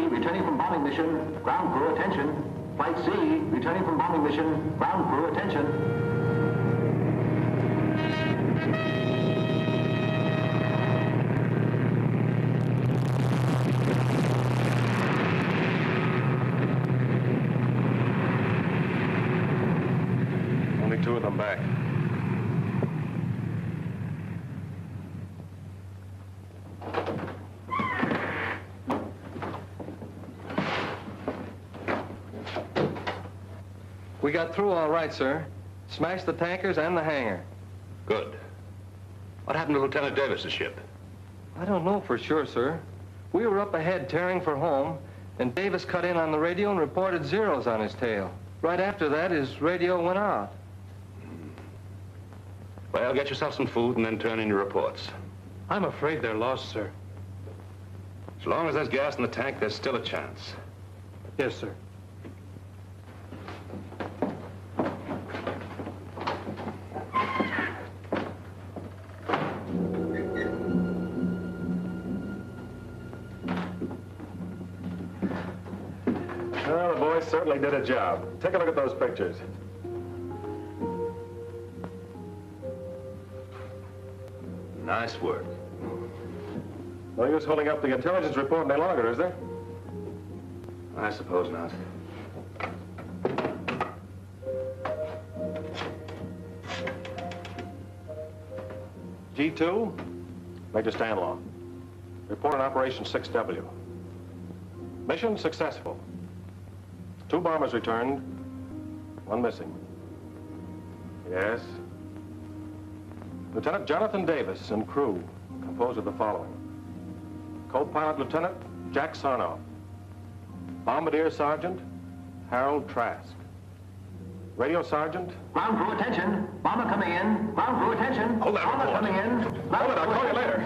returning from bombing mission. Ground crew, attention. Flight C, returning from bombing mission. Ground crew, attention. Only 2 of them back. We got through all right, sir. Smashed the tankers and the hangar. Good. What happened to Lieutenant Davis's ship? I don't know for sure, sir. We were up ahead tearing for home, and Davis cut in on the radio and reported zeros on his tail. Right after that, his radio went out. Well, get yourself some food and then turn in your reports. I'm afraid they're lost, sir. As long as there's gas in the tank, there's still a chance. Yes, sir. Well, the boys certainly did a job. Take a look at those pictures. Nice work. No use holding up the intelligence report any longer, is there? I suppose not. G2, Major Stanlaw. Report on Operation 6W. Mission successful. 2 bombers returned, 1 missing. Yes. Lieutenant Jonathan Davis and crew composed of the following. Co-pilot Lieutenant Jack Sarnoff. Bombardier Sergeant Harold Trask. Radio Sergeant. Ground crew, attention. Bomber coming in. Ground crew, attention. Hold that Bomber report. coming in. Hold it, I'll call you later.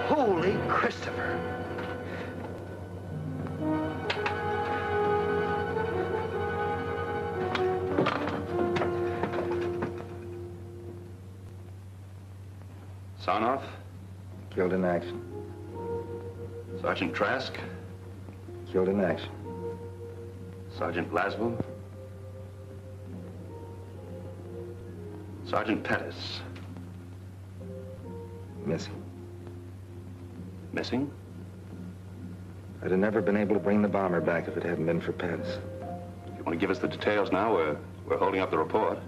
Holy Christopher. Sarnoff? Killed in action. Sergeant Trask? Killed in action. Sergeant Blaswell? Sergeant Pettis? Missing. Missing? I'd have never been able to bring the bomber back if it hadn't been for Pettis. You want to give us the details now? We're holding up the report.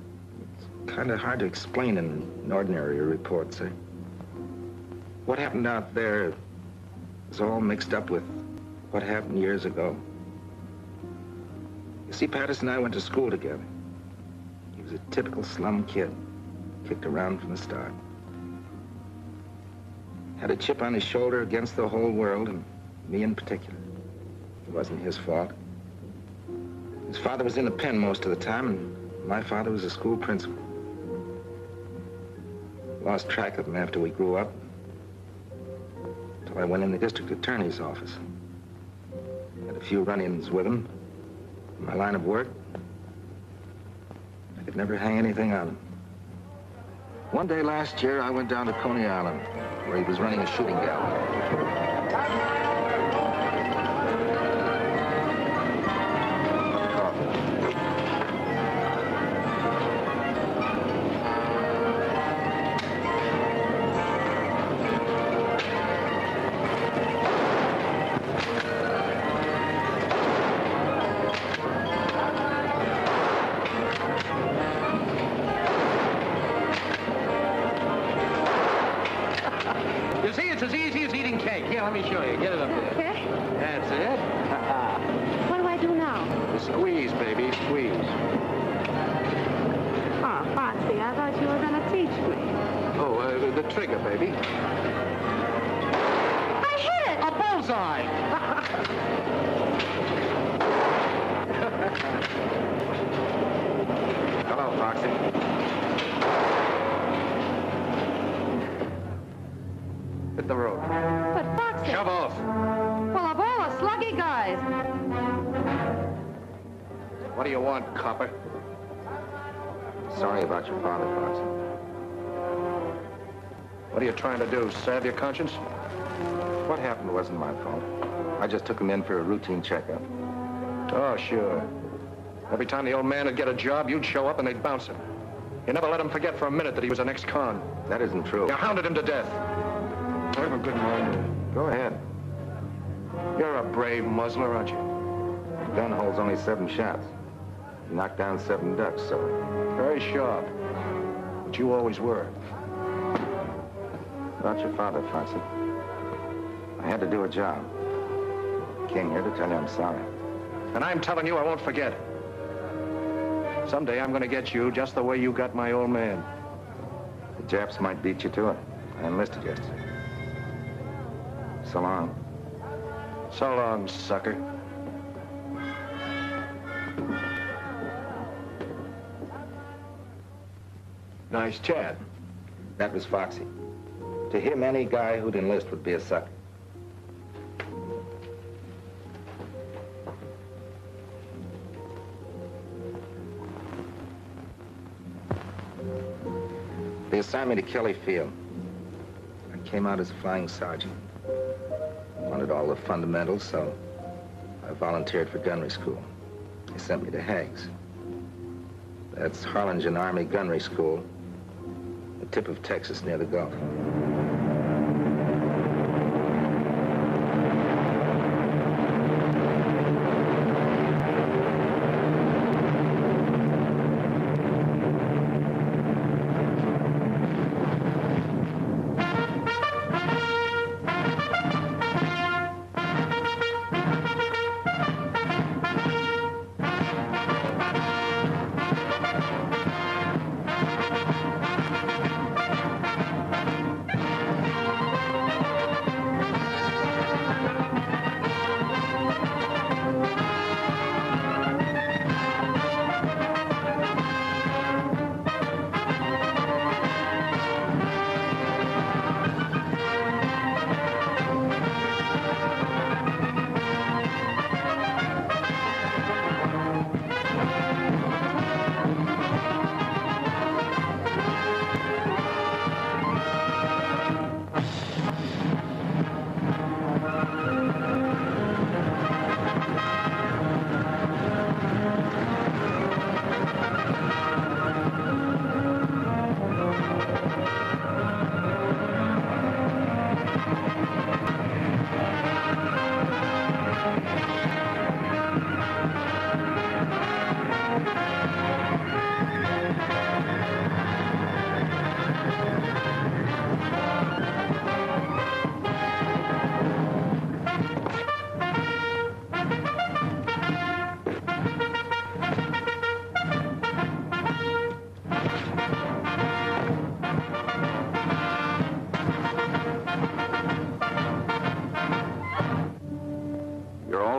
It's kind of hard to explain in an ordinary report, sir. What happened out there is all mixed up with what happened years ago. You see, Pettis and I went to school together. He was a typical slum kid, kicked around from the start. Had a chip on his shoulder against the whole world, and me in particular. It wasn't his fault. His father was in the pen most of the time, and my father was a school principal. Lost track of him after we grew up, until I went in the district attorney's office. Had a few run-ins with him. In my line of work, I could never hang anything on him. One day last year, I went down to Coney Island, where he was running a shooting gallery. You see, it's as easy as eating cake. Here, let me show you. Get it up there. Okay. That's it. What do I do now? Squeeze, baby, squeeze. Oh, Foxy, I thought you were going to teach me. Oh, the trigger, baby. I hit it! A bullseye! What do you want, copper? Sorry about your father, Foxy. What are you trying to do, salve your conscience? What happened wasn't my fault. I just took him in for a routine checkup. Oh, sure. Every time the old man would get a job, you'd show up and they'd bounce him. You never let him forget for a minute that he was an ex-con. That isn't true. You hounded him to death. I have a good mind. Go ahead. You're a brave muzzler, aren't you? The gun holds only 7 shots. You knocked down 7 ducks, so... Very sharp. But you always were. About your father, Foxy. I had to do a job. Came here to tell you I'm sorry. And I'm telling you I won't forget. Someday I'm going to get you just the way you got my old man. The Japs might beat you to it. I enlisted yesterday. So long. So long, sucker. Nice chat. That was Foxy. To him, any guy who'd enlist would be a sucker. They assigned me to Kelly Field. I came out as a flying sergeant. Wanted all the fundamentals, so I volunteered for gunnery school. They sent me to Hague's. That's Harlingen Army Gunnery School, the tip of Texas near the Gulf.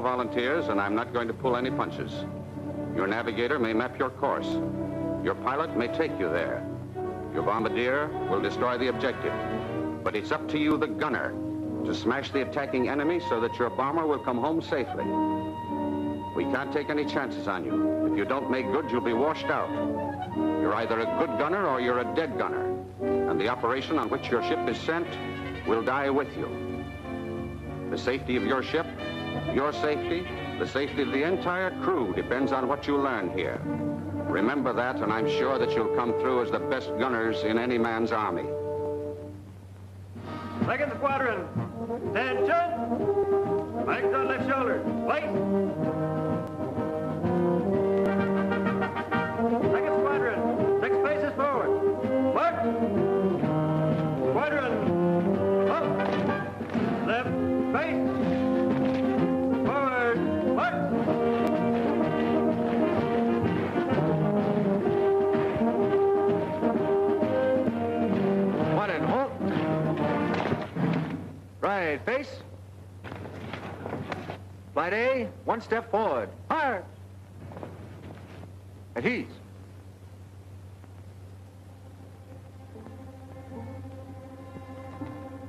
Volunteers, and I'm not going to pull any punches. Your navigator may map your course. Your pilot may take you there. Your bombardier will destroy the objective. But it's up to you, the gunner, to smash the attacking enemy so that your bomber will come home safely. We can't take any chances on you. If you don't make good, you'll be washed out. You're either a good gunner or you're a dead gunner. And the operation on which your ship is sent will die with you. The safety of your ship, your safety, the safety of the entire crew depends on what you learn here. Remember that, and I'm sure that you'll come through as the best gunners in any man's army. Second squadron, attention! Flanks on left shoulder, wait! Second squadron, 6 paces forward, march! Squadron, up! Left, face! Right, face. Flight A, 1 step forward. Fire! At ease.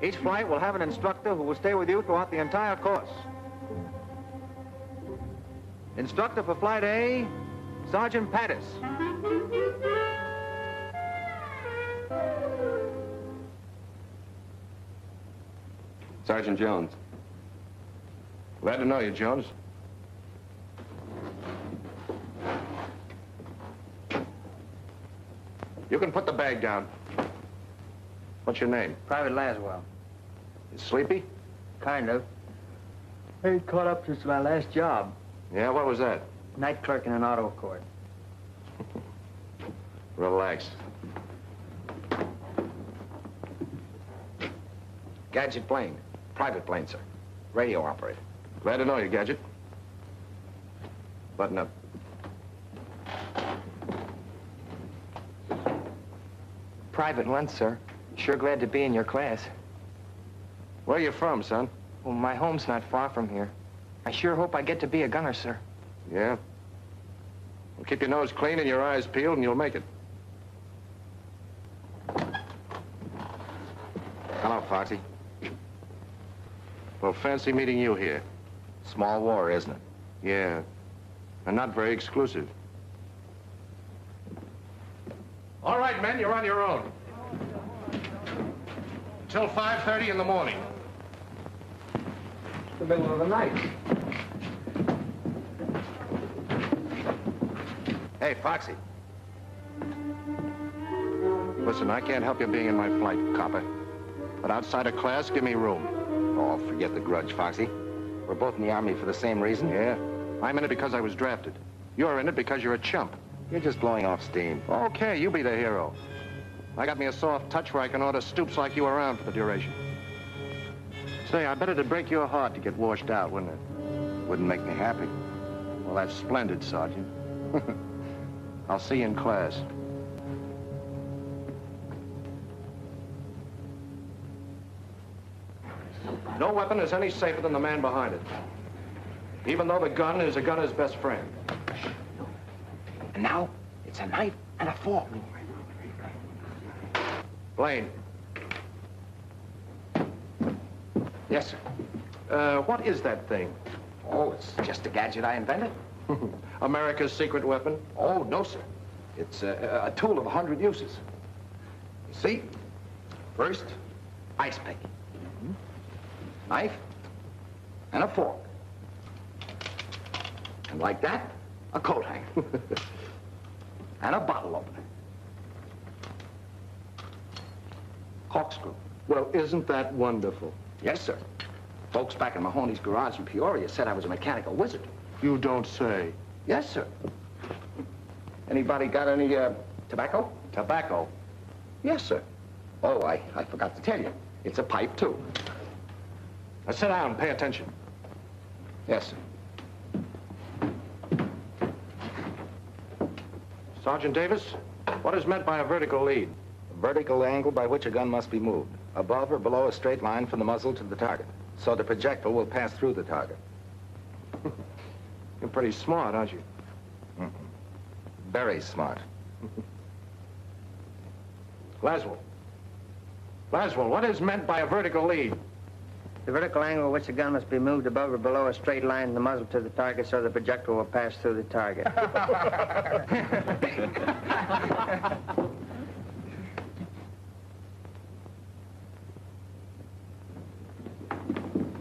Each flight will have an instructor who will stay with you throughout the entire course. Instructor for Flight A, Sergeant Pattis. Sergeant Jones. Glad to know you, Jones. You can put the bag down. What's your name? Private Laswell. You sleepy? Kind of. I ain't caught up since my last job. Yeah, what was that? Night clerk in an auto court. Relax. Gadget plane. Private plane, sir. Radio operator. Glad to know you, Gadget. Button up. Private Lunt, sir. Sure glad to be in your class. Where you from, son? Well, my home's not far from here. I sure hope I get to be a gunner, sir. Yeah? Well, keep your nose clean and your eyes peeled and you'll make it. Hello, Foxy. Well, fancy meeting you here. Small war, isn't it? Yeah. And not very exclusive. All right, men, you're on your own. Until 5:30 in the morning. The middle of the night. Hey, Foxy. Listen, I can't help you being in my flight, copper. But outside of class, give me room. Oh, forget the grudge, Foxy. We're both in the Army for the same reason. Yeah? I'm in it because I was drafted. You're in it because you're a chump. You're just blowing off steam. Okay, you be the hero. I got me a soft touch where I can order stoops like you around for the duration. Say, I bet it'd break your heart to get washed out, wouldn't it? Wouldn't make me happy. Well, that's splendid, Sergeant. I'll see you in class. No weapon is any safer than the man behind it. Even though the gun is a gunner's best friend. And now, it's a knife and a fork. Blaine. Yes, sir. What is that thing? Oh, it's just a gadget I invented. America's secret weapon? Oh, no, sir. It's a tool of 100 uses. You see? First, ice pick. Knife and a fork. And like that, a coat hanger. And a bottle opener. Corkscrew. Well, isn't that wonderful? Yes, sir. Folks back in Mahoney's garage in Peoria said I was a mechanical wizard. You don't say. Yes, sir. Anybody got any, tobacco? Tobacco? Yes, sir. Oh, I forgot to tell you. It's a pipe, too. Now sit down and pay attention. Yes, sir. Sergeant Davis, what is meant by a vertical lead? A vertical angle by which a gun must be moved, above or below a straight line from the muzzle to the target, so the projectile will pass through the target. You're pretty smart, aren't you? Very smart. Laswell. Laswell, what is meant by a vertical lead? The vertical angle at which the gun must be moved above or below a straight line from the muzzle to the target so the projectile will pass through the target.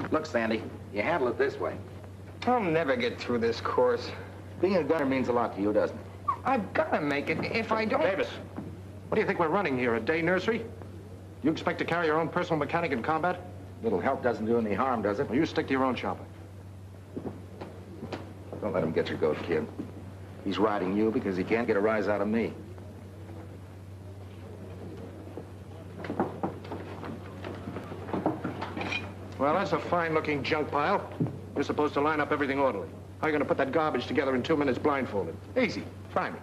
Look, Sandy, you handle it this way. I'll never get through this course. Being a gunner means a lot to you, doesn't it? I've got to make it. If I don't... Davis, what do you think we're running here, a day nursery? You expect to carry your own personal mechanic in combat? Little help doesn't do any harm, does it? Well, you stick to your own chopper. Don't let him get your goat, kid. He's riding you because he can't get a rise out of me. Well, that's a fine-looking junk pile. You're supposed to line up everything orderly. How are you going to put that garbage together in 2 minutes blindfolded? Easy. Try me.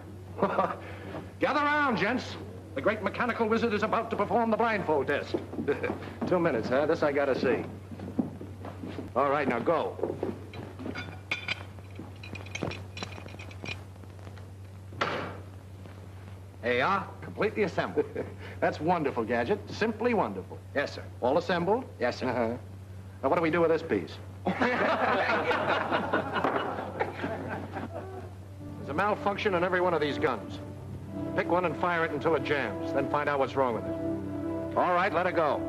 Gather around, gents. The great mechanical wizard is about to perform the blindfold test. 2 minutes, huh? This I gotta see. All right, now go. There you are, completely assembled. That's wonderful, Gadget. Simply wonderful. Yes, sir. All assembled? Yes, sir. Uh-huh. Now, what do we do with this piece? As a malfunction in every one of these guns. Pick one and fire it until it jams, then find out what's wrong with it. All right, let it go.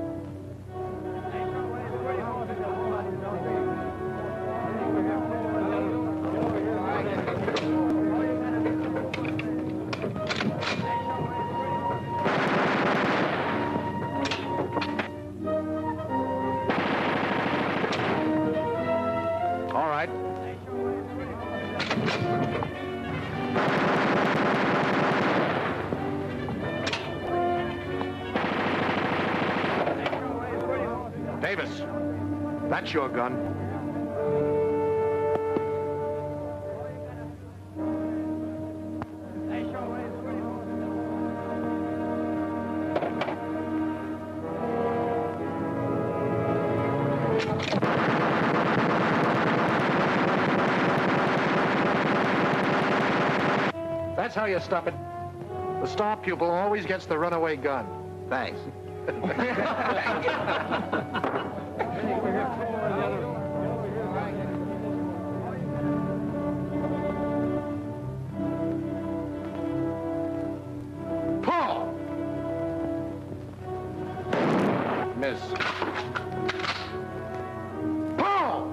All right. Davis, that's your gun. That's how you stop it. The star pupil always gets the runaway gun. Thanks. Paul! Miss. Paul!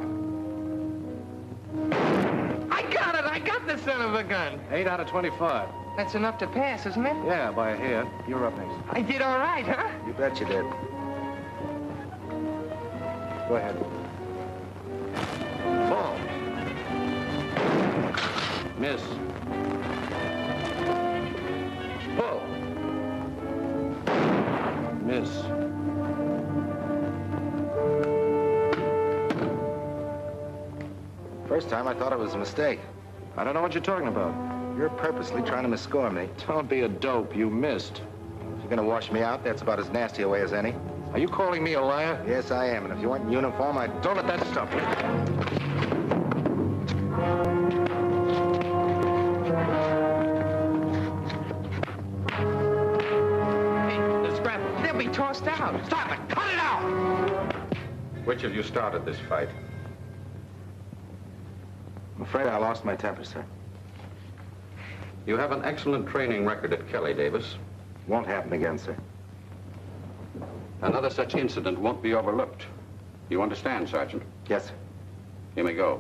I got it! I got the son of a gun! 8 out of 25. That's enough to pass, isn't it? Yeah, by a hair. You're up next. I did all right, huh? You bet you did. Go ahead. Ball. Miss. Pull. Miss. First time I thought it was a mistake. I don't know what you're talking about. You're purposely trying to misscore me. Don't be a dope. You missed. If you're gonna wash me out, that's about as nasty a way as any. Are you calling me a liar? Yes, I am. And if you weren't in uniform, I'd... Don't let that stop you. Hey, the scrap, they'll be tossed out. Stop it! Cut it out! Which of you started this fight? I'm afraid I lost my temper, sir. You have an excellent training record at Kelly, Davis. Won't happen again, sir. Another such incident won't be overlooked. You understand, Sergeant? Yes, sir. Here we go.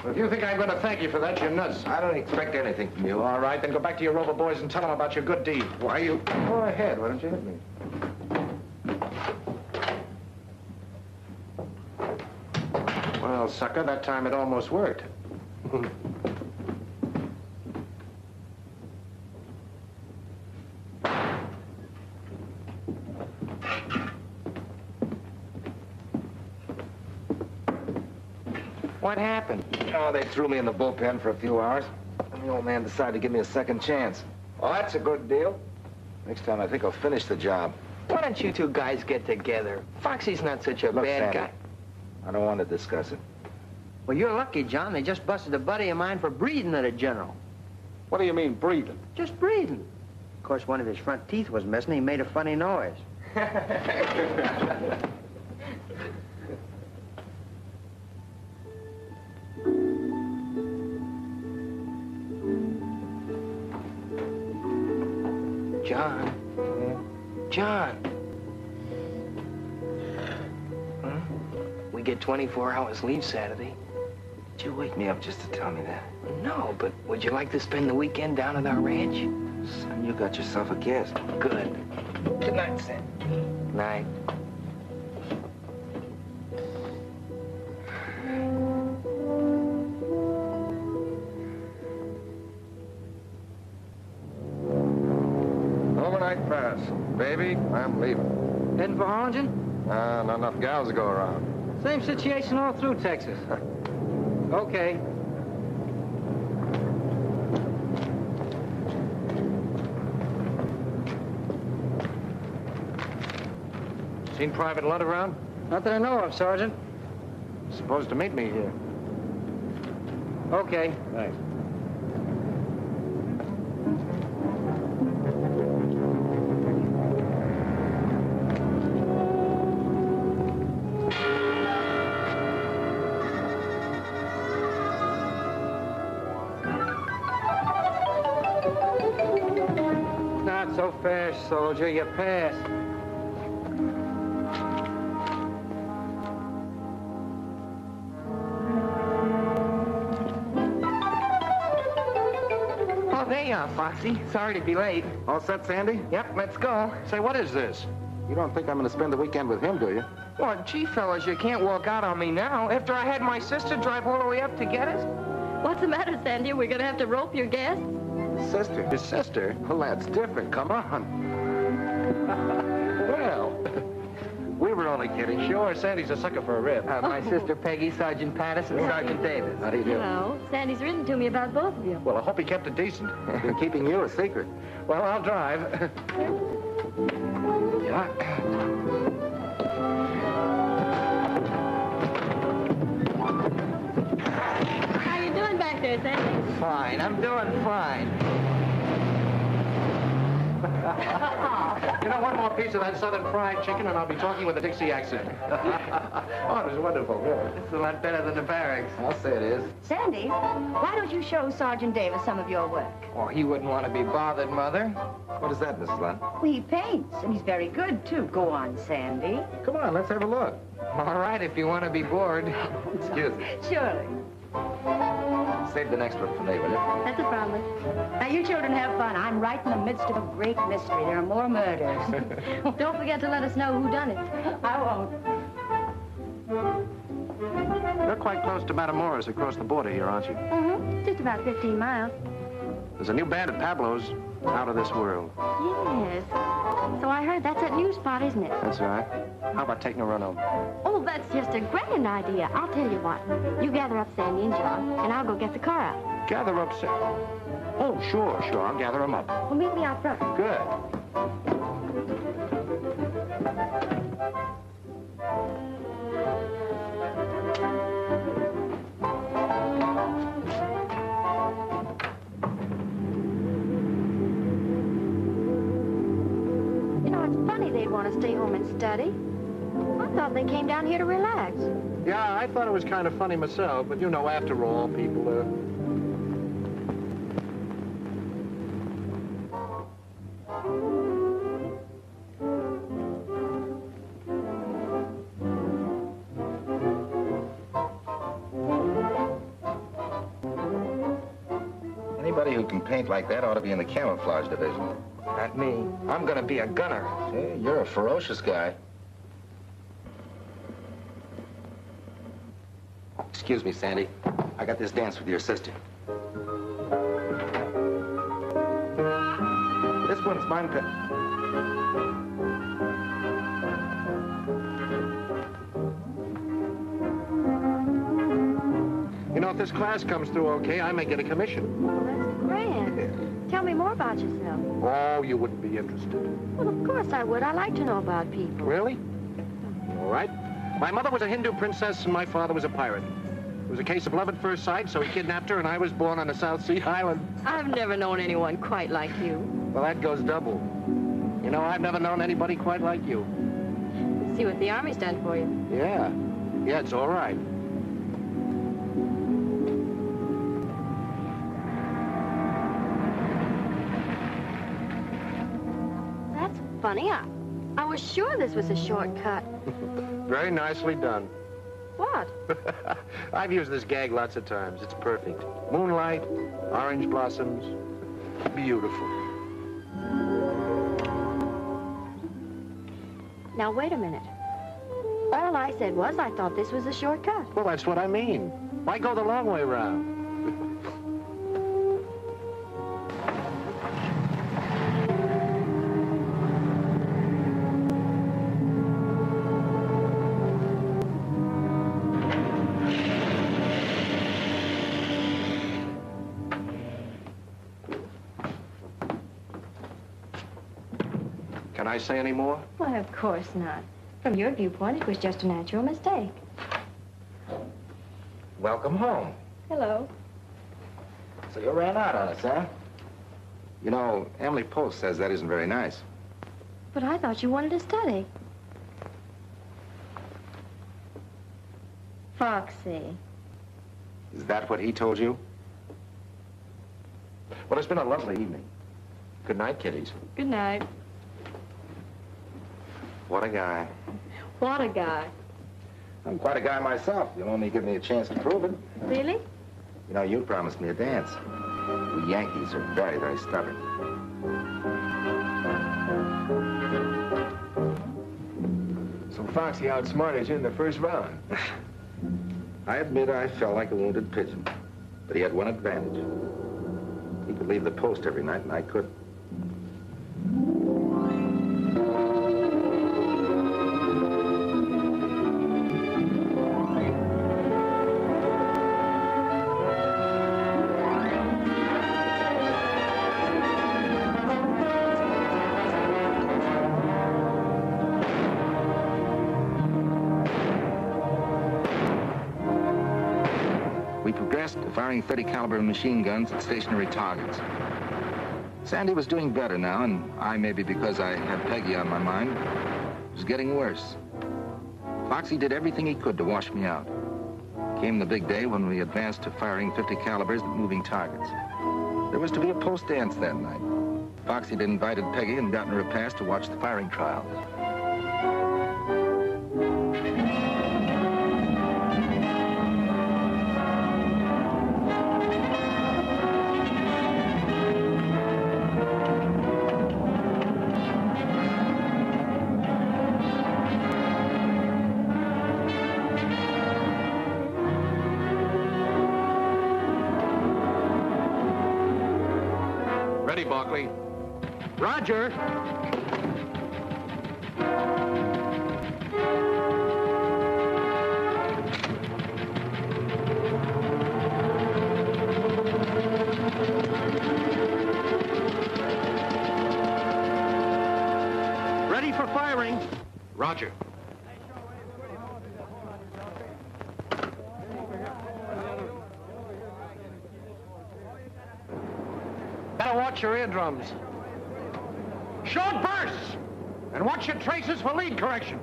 If you think I'm going to thank you for that, you're nuts. I don't expect anything from you. All right, then go back to your Rover boys and tell them about your good deed. Why you... Go ahead. Why don't you hit me? Well, sucker, that time it almost worked. What happened? Oh, they threw me in the bullpen for a few hours. And the old man decided to give me a second chance. Well, that's a good deal. Next time, I think I'll finish the job. Why don't you two guys get together? Foxy's not such a Look, bad Sandy, guy. I don't want to discuss it. Well, you're lucky, John. They just busted a buddy of mine for breathing at a general. What do you mean, breathing? Just breathing. Of course, one of his front teeth was missing. He made a funny noise. John. John. Huh? We get 24 hours leave Saturday. Did you wake me up just to tell me that? No, but would you like to spend the weekend down at our ranch? Son, you got yourself a guest. Good. Good night, Sam. Night. Overnight pass. Baby, I'm leaving. Heading for Harlingen? Not enough gals to go around. Same situation all through Texas. Okay. Seen Private Lunt around? Not that I know of, Sergeant. Supposed to meet me here. Okay. Thanks. Pass, soldier, you pass. Oh, there you are, Foxy. Sorry to be late. All set, Sandy? Yep, let's go. Say, what is this? You don't think I'm going to spend the weekend with him, do you? Well, gee, fellas, you can't walk out on me now. After I had my sister drive all the way up to get us. What's the matter, Sandy? We're going to have to rope your guests? Sister. His sister? Well, that's different. Come on. Well, we were only kidding. Sure, Sandy's a sucker for a rib. My sister Peggy, Sergeant Patterson, Sergeant Davis. How do you do? Hello. Sandy's written to me about both of you. Well, I hope he kept it decent. Been keeping you a secret. Well, I'll drive. Yeah. How you doing back there, Sandy? Fine, I'm doing fine. You know, one more piece of that southern fried chicken and I'll be talking with a Dixie accent. Oh, it was wonderful, really. It's a lot better than the barracks. I'll say it is. Sandy, why don't you show Sergeant Davis some of your work? Oh, he wouldn't want to be bothered, Mother. What is that, Mrs. Lund? Well, he paints, and he's very good, too. Go on, Sandy. Come on, let's have a look. All right, if you want to be bored. Excuse me. Surely. Save the next one for me, will you? That's a promise. Now, you children have fun. I'm right in the midst of a great mystery. There are more murders. Don't forget to let us know who done it. I won't. You're quite close to Matamoros across the border here, aren't you? Mm-hmm. Just about 15 miles. There's a new band at Pablo's, out of this world. Yes. So I heard that's that new spot, isn't it? That's right. How about taking a run over? Oh, that's just a grand idea. I'll tell you what. You gather up Sandy and John, and I'll go get the car out. Gather up, Sam. Oh, sure. I'll gather them up. Well, meet me out front. Good. You know, it's funny they'd want to stay home and study. I thought they came down here to relax. Yeah, I thought it was kind of funny myself, but you know, after all, people Anybody who can paint like that ought to be in the camouflage division. Not me. I'm going to be a gunner. Hey, you're a ferocious guy. Excuse me, Sandy. I got this dance with your sister. This one's mine. You know, if this class comes through okay, I may get a commission. Well, that's grand. Tell me more about yourself. Oh, you wouldn't be interested. Well, of course I would. I like to know about people. Really? All right. My mother was a Hindu princess and my father was a pirate. It was a case of love at first sight, so he kidnapped her and I was born on a South Sea island. I've never known anyone quite like you. Well, that goes double. You know, I've never known anybody quite like you. See what the Army's done for you. Yeah. Yeah, it's all right. That's funny. I was sure this was a shortcut. Very nicely done. What? I've used this gag lots of times. It's perfect. Moonlight, orange blossoms. Beautiful. Now, wait a minute. All I said was I thought this was a shortcut. Well, that's what I mean. Why go the long way round? Can I say any more? Why, of course not. From your viewpoint, it was just a natural mistake. Welcome home. Hello. So you ran out on us, huh? You know, Emily Post says that isn't very nice. But I thought you wanted to study. Foxy. Is that what he told you? Well, it's been a lovely evening. Good night, kiddies. Good night. What a guy. What a guy. I'm quite a guy myself. You'll only give me a chance to prove it. Really? You know, you promised me a dance. We Yankees are very, very stubborn. So Foxy outsmarted you in the first round. I admit I felt like a wounded pigeon, but he had one advantage. He could leave the post every night, and I couldn't. We progressed to firing 30 caliber machine guns at stationary targets. Sandy was doing better now, and I, maybe because I had Peggy on my mind, was getting worse. Foxy did everything he could to wash me out. Came the big day when we advanced to firing 50 calibers at moving targets. There was to be a post dance that night. Foxy had invited Peggy and gotten her a pass to watch the firing trials. Ready, Barkley. Roger. Ready for firing. Roger. Better watch your eardrums. Short bursts! And watch your traces for lead correction.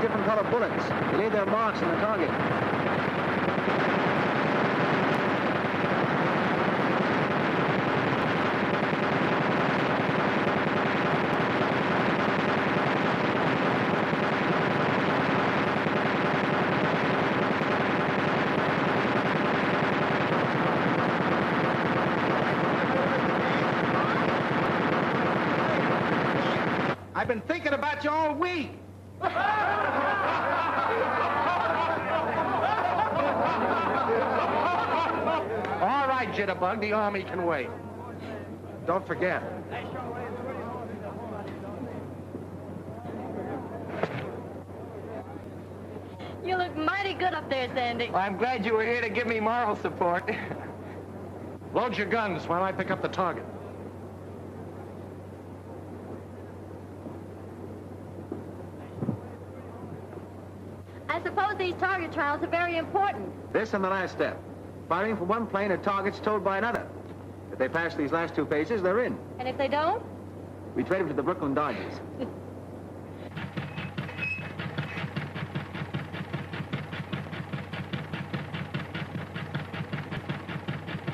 Different color bullets. They leave their marks on the target. I've been thinking about you all week. All right, Jitterbug, the Army can wait. Don't forget. You look mighty good up there, Sandy. Well, I'm glad you were here to give me moral support. Load your guns while I pick up the target. I suppose these target trials are very important. This and the last step. Firing from one plane at targets towed by another. If they pass these last two phases, they're in. And if they don't? We trade them to the Brooklyn Dodgers.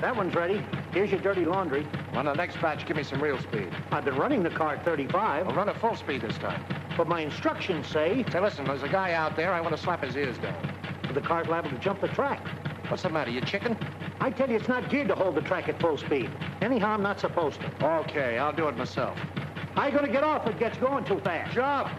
That one's ready. Here's your dirty laundry. On the next batch, give me some real speed. I've been running the car at 35, I'll run at full speed this time. but my instructions say Say, listen, there's a guy out there. I want to slap his ears down. the car's liable to jump the track. What's the matter, you chicken? I tell you, it's not geared to hold the track at full speed. Anyhow, I'm not supposed to. Okay, I'll do it myself. How you gonna get off if it gets going too fast? Jump!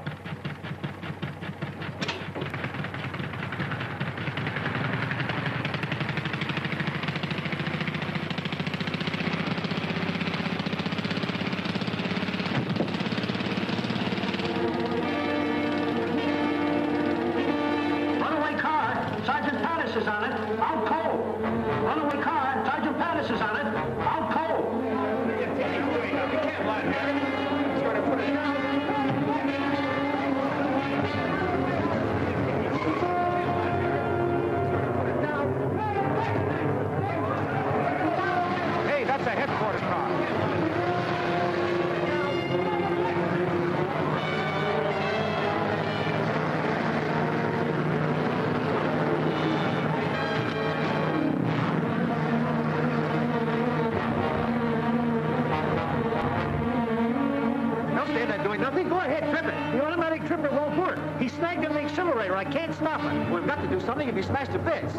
go ahead, trip it. The automatic tripper won't work. He snagged in the accelerator. I can't stop it. We've got to do something if he smashed to bits.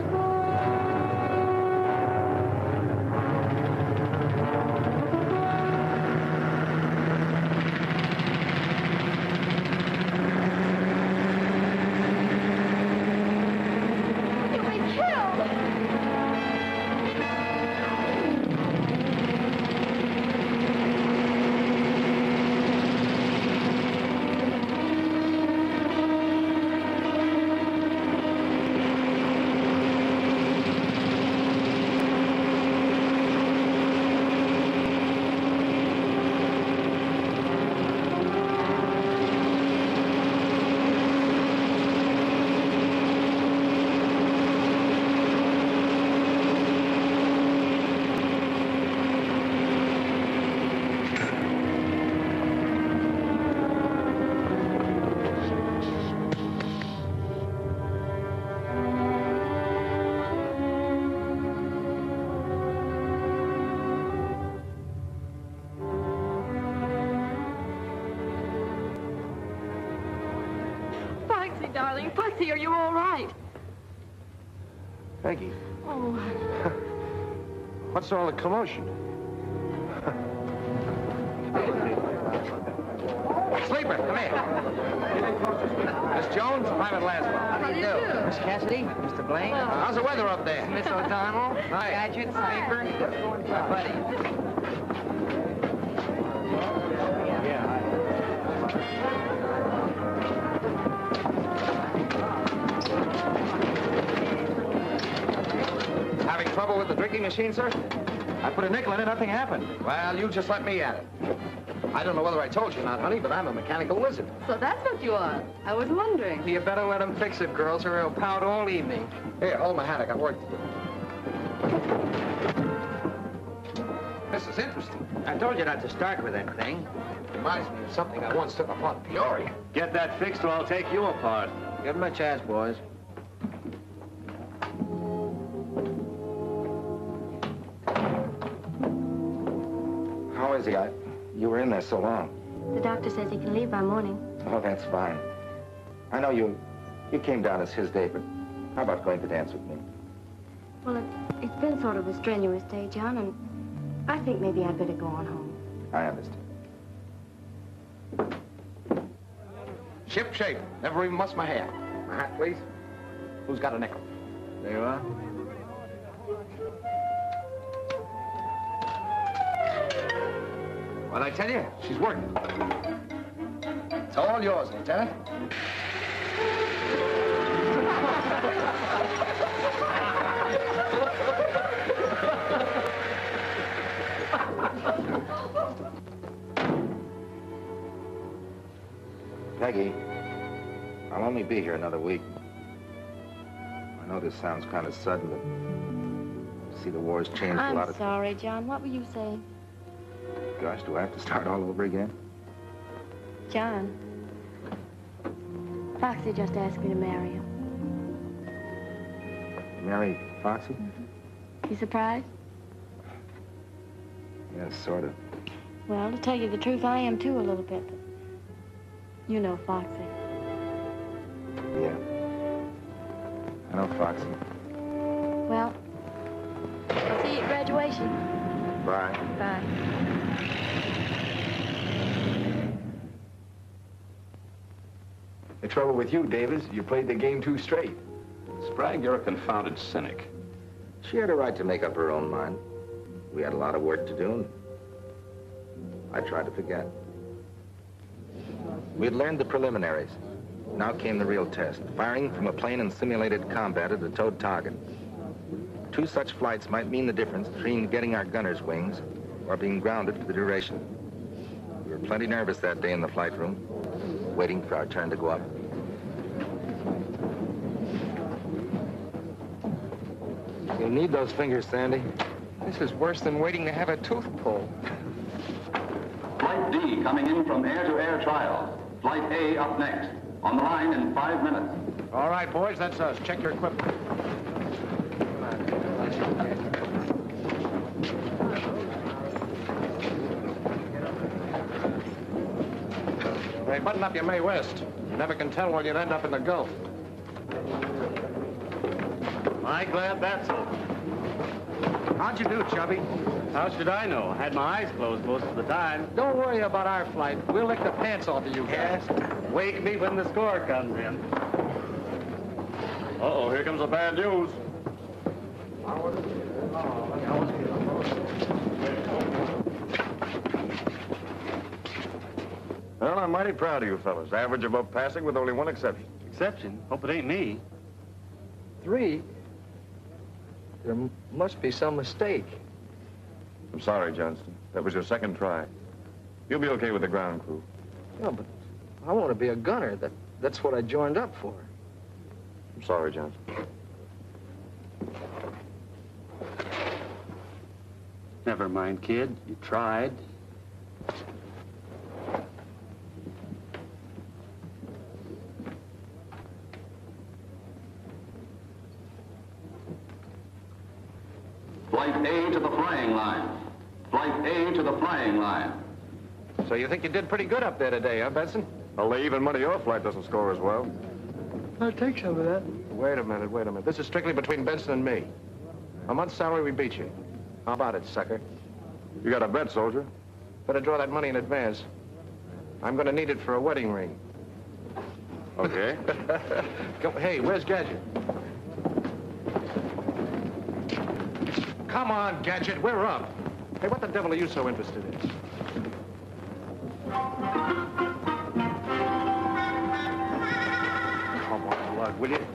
Darling, Pussy, are you all right? Peggy, Oh, what's all the commotion? Sleeper, come here. Miss Jones, Private Laswell. How do you do? Miss Cassidy, Mr. Blaine. How's the weather up there? Miss O'Donnell. Hi. Gadget, Sleeper. Buddy. Having trouble with the drinking machine, sir? I put a nickel in it, nothing happened. Well, you just let me at it. I don't know whether I told you or not, honey, but I'm a mechanical wizard. So that's what you are. I was wondering. You better let him fix it, girls, or he'll pout all evening. Here, hold my hat. I got work to do. This is interesting. I told you not to start with that thing. Reminds me of something I once took upon Peoria. Get that fixed or I'll take you apart. Give him a chance, boys. How is he? You were in there so long. the doctor says he can leave by morning. Oh, that's fine. I know you came down as his day, but how about going to dance with me? Well, it's been sort of a strenuous day, John, and I think maybe I'd better go on home. I understand. Ship shape. Never even mussed my hair. My hat, please. Who's got a nickel? There you are. What'd I tell you? She's working. It's all yours, Lieutenant. Peggy, I'll only be here another week. I know this sounds kind of sudden, but see, the war's changed a lot I'm of... sorry, John. What were you saying? Gosh, do I have to start all over again? John, Foxy just asked me to marry him. Marry Foxy? You surprised? Yes, sort of. Well, to tell you the truth, I am too a little bit. But you know Foxy. Yeah. I know Foxy. Well, I'll see you at graduation. Bye. Bye. The trouble with you, Davis, you played the game too straight. Sprague, you're a confounded cynic. She had a right to make up her own mind. We had a lot of work to do, and I tried to forget. We had learned the preliminaries. Now came the real test, firing from a plane in simulated combat at a towed target. 2 such flights might mean the difference between getting our gunner's wings or being grounded for the duration. We were plenty nervous that day in the flight room, waiting for our turn to go up. You'll need those fingers, Sandy. This is worse than waiting to have a tooth pulled. Flight D coming in from air-to-air trials. Flight A up next. On the line in 5 minutes. All right, boys, that's us. Check your equipment. Anyway, button up your May West. You never can tell when you'd end up in the Gulf. I'm glad that's over. How'd you do, Chubby? How should I know? I had my eyes closed most of the time. Don't worry about our flight. We'll lick the pants off of you guys. Wake me when the score comes in. Uh-oh, here comes the bad news. Well, I'm mighty proud of you fellas. Average above passing with only one exception. Exception? Hope it ain't me. 3? There must be some mistake. I'm sorry, Johnston. That was your second try. You'll be okay with the ground crew. No, but I want to be a gunner. That's what I joined up for. I'm sorry, Johnston. Never mind, kid. You tried. Flight A to the flying line. Flight A to the flying line. So you think you did pretty good up there today, huh, Benson? Well, even money your flight doesn't score as well. I'll take some of that. Wait a minute. This is strictly between Benson and me. A month's salary, we beat you. How about it, sucker? You got a bet, soldier. Better draw that money in advance. I'm going to need it for a wedding ring. Okay. Hey, where's Gadget? Come on, Gadget, we're up. Hey, what the devil are you so interested in? Come on, Lug, will you?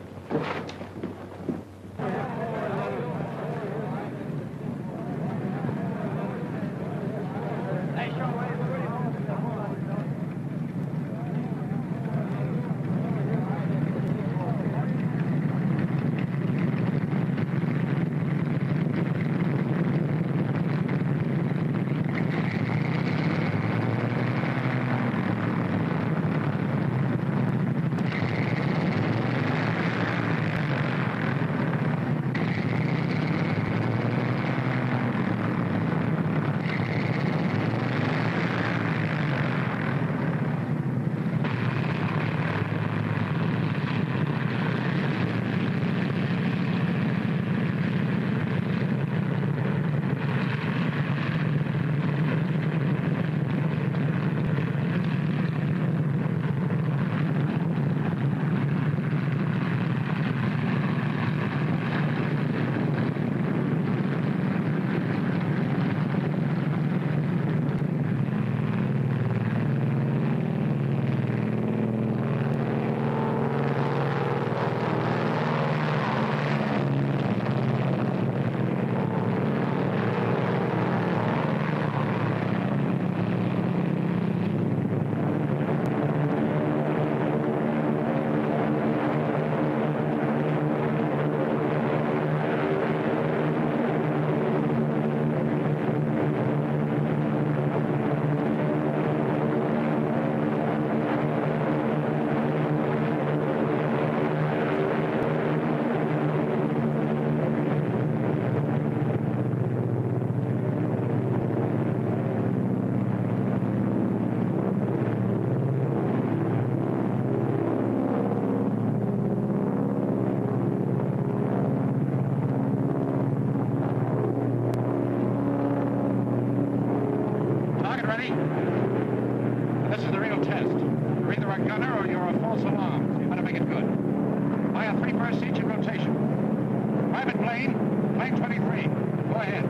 This is the real test. You're either a gunner or you're a false alarm. So you better make it good. Fire 3 bursts each in rotation. Private plane, plane 23. Go ahead.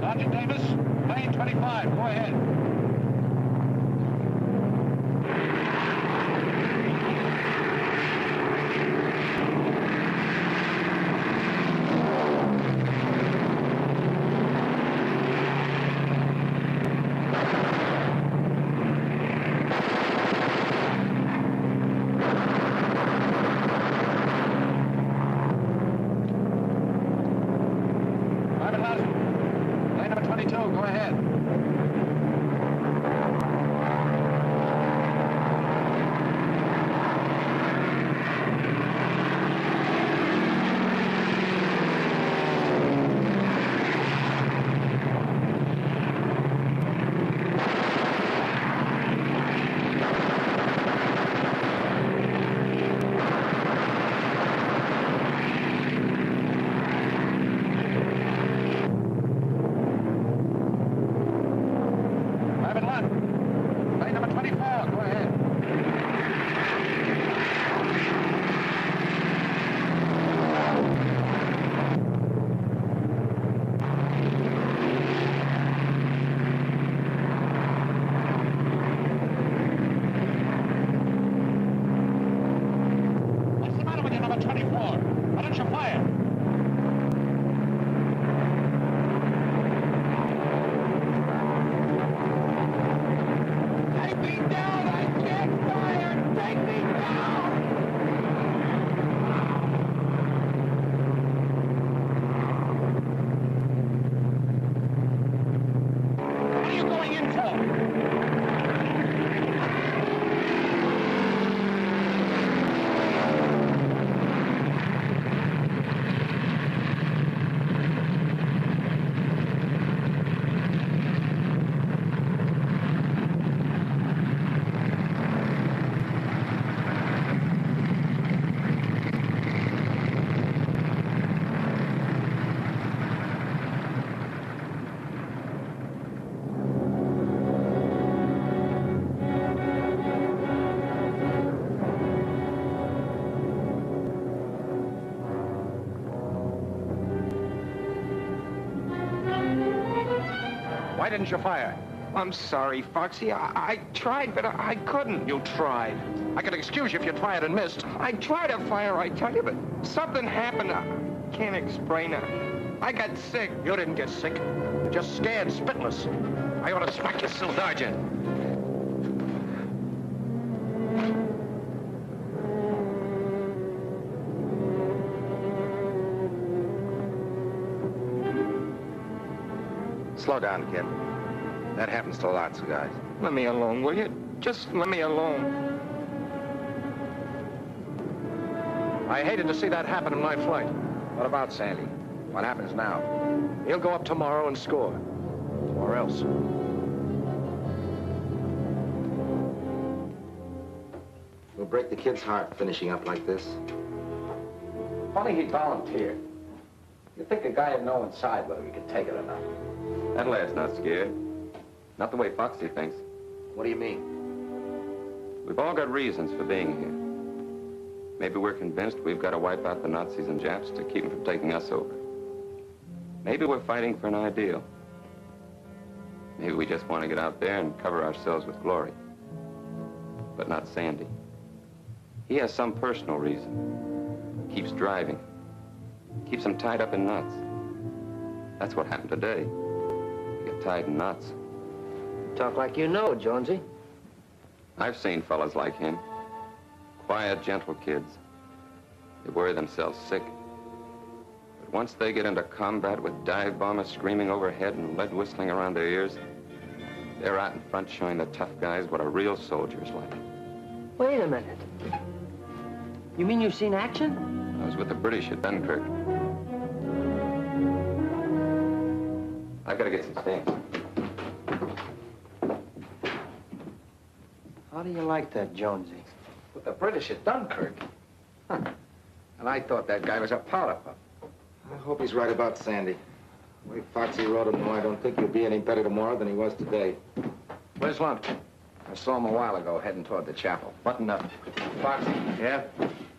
Sergeant Davis, plane 25, go ahead. floor. Why don't you fire? Take me down! I can't fire! Take me down! What are you going in for? Why didn't you fire? I'm sorry, Foxy. I tried, but I couldn't. You tried. I could excuse you if you tried and missed. I tried to fire, I tell you, but something happened. I can't explain it. I got sick. You didn't get sick. You're just scared, spitless. I ought to smack you, Sergeant. Slow down, kid. That happens to lots of guys. Let me alone, will you? Just let me alone. I hated to see that happen in my flight. What about Sandy? What happens now? He'll go up tomorrow and score. Or else. We'll break the kid's heart finishing up like this. Funny he volunteered. You'd think a guy would know inside whether he could take it or not. That lad's not scared. Not the way Foxy thinks. What do you mean? We've all got reasons for being here. Maybe we're convinced we've got to wipe out the Nazis and Japs to keep them from taking us over. Maybe we're fighting for an ideal. Maybe we just want to get out there and cover ourselves with glory. But not Sandy. He has some personal reason. Keeps driving. Keeps him tied up in knots. That's what happened today. You get tied in knots. Talk like you know, Jonesy. I've seen fellas like him. Quiet, gentle kids. They worry themselves sick. But once they get into combat with dive bombers screaming overhead and lead whistling around their ears, they're out in front showing the tough guys what a real soldier's like. Wait a minute. You mean you've seen action? I was with the British at Dunkirk. I've got to get some stamps. How do you like that, Jonesy? With the British at Dunkirk. Huh. And I thought that guy was a powder puff. I hope he's right about Sandy. The way Foxy wrote him, I don't think he'll be any better tomorrow than he was today. Where's Lunt? I saw him a while ago heading toward the chapel. Button up. Foxy. Yeah?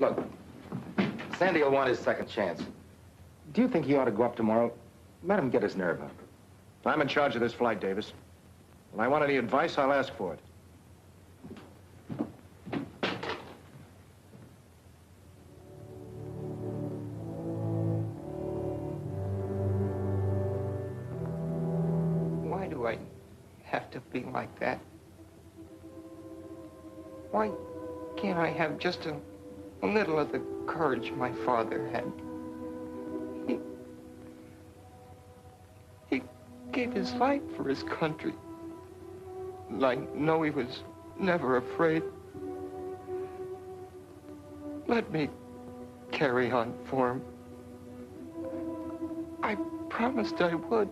Look, Sandy will want his second chance. Do you think he ought to go up tomorrow? Let him get his nerve up. I'm in charge of this flight, Davis. When I want any advice, I'll ask for it. Why do I have to be like that? Why can't I have just a little of the courage my father had? He gave his life for his country. And I know he was never afraid. Let me carry on for him. I promised I would.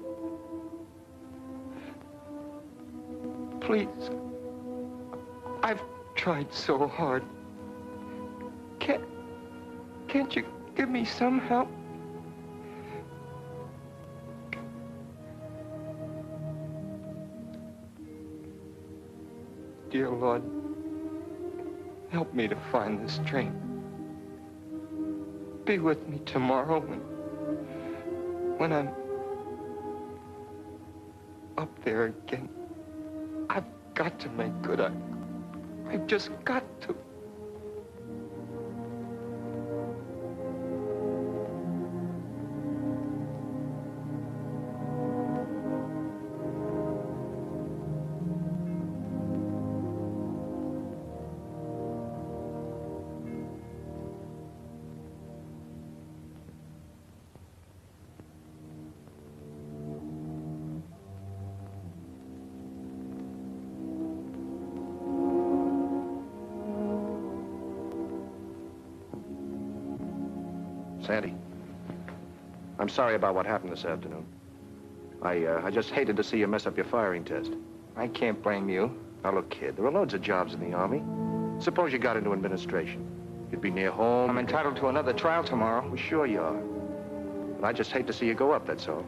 Please. I've tried so hard. Can't you give me some help? Dear Lord, help me to find the strength. Be with me tomorrow when I'm up there again. I've got to make good. I've just got to. Sandy, I'm sorry about what happened this afternoon. I just hated to see you mess up your firing test. I can't blame you. Now, look, kid, there are loads of jobs in the Army. Suppose you got into administration. You'd be near home. I'm entitled to another trial tomorrow. Well, sure you are. But I just hate to see you go up, that's all.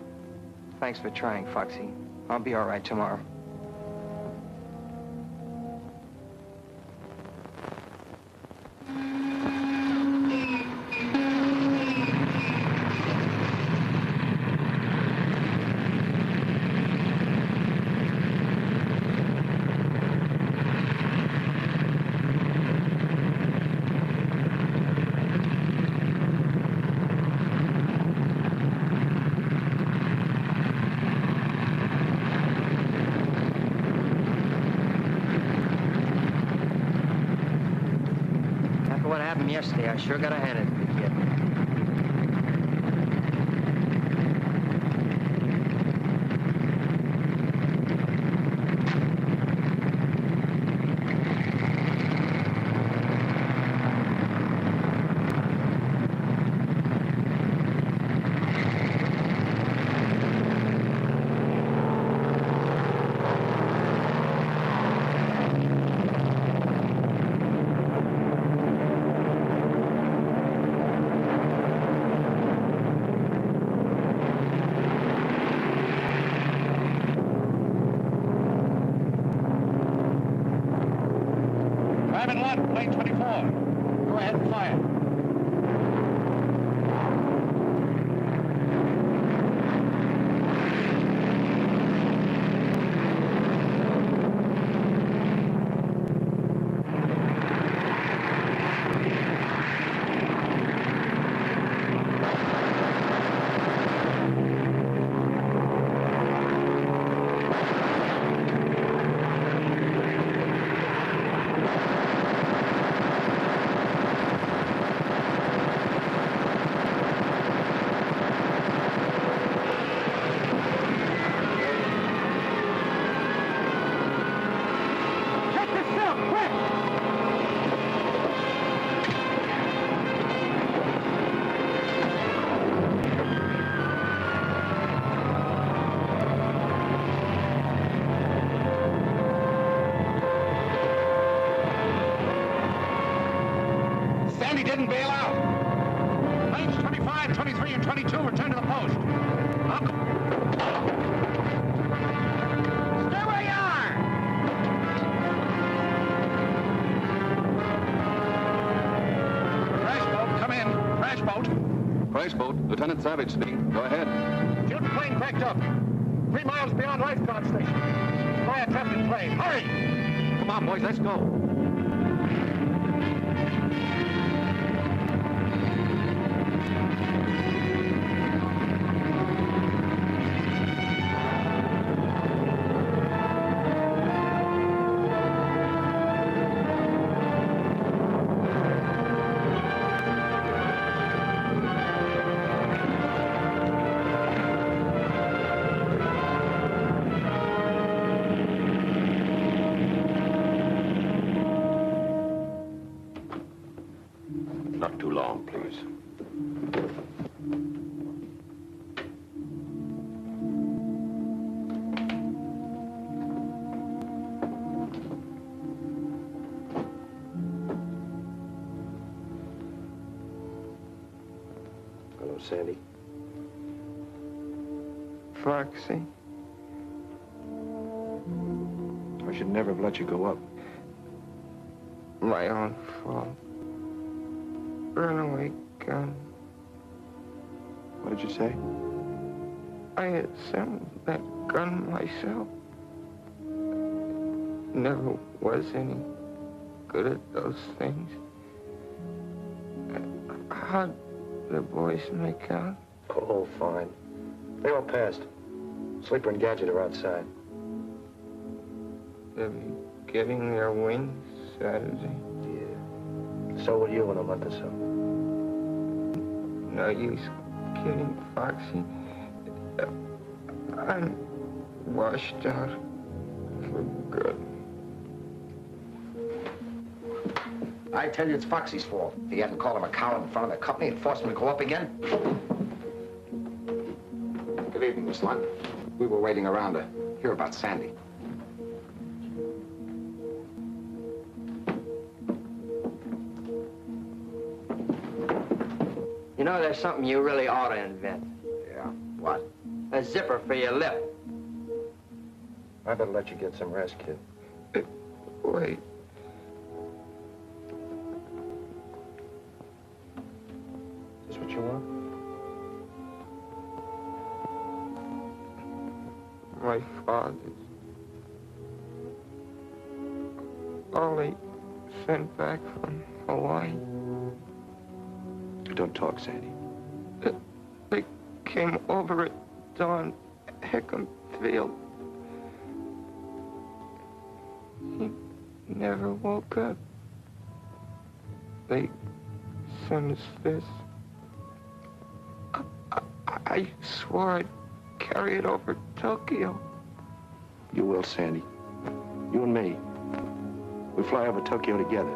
Thanks for trying, Foxy. I'll be all right tomorrow. Yesterday, I sure got a hand in it, kid. Plane 24. Go ahead and fire. Sandy didn't bail out. Planes 25, 23, and 22 return to the post. Stay where you are! Crash boat, come in. Crash boat. Crash boat, Lieutenant Savage speaking. Go ahead. Shooting plane packed up. 3 miles beyond lifeguard station. Fire captain plane. Hurry! Come on, boys, let's go. Not too long, please. Hello, Sandy. Foxy. I should never have let you go up. My own fault. Runaway gun. What did you say? I assembled that gun myself. Never was any good at those things. How'd the boys make out? Oh, fine. They all passed. Sleeper and Gadget are outside. They'll be getting their wings Saturday. Yeah. So will you in a month or so. No use kidding, Foxy. I'm washed out for good. I tell you, it's Foxy's fault. He hadn't called him a coward in front of the company and forced him to go up again. Good evening, Miss Lund. We were waiting around to hear about Sandy. You know, there's something you really ought to invent. Yeah, what? A zipper for your lip. I better let you get some rest, kid. Wait. Is this what you want? My father's. All they sent back from Hawaii. Don't talk, Sandy. They came over at dawn, Hickam Field. He never woke up. They sent us this. I swore I'd carry it over Tokyo. You will, Sandy. You and me. We fly over Tokyo together.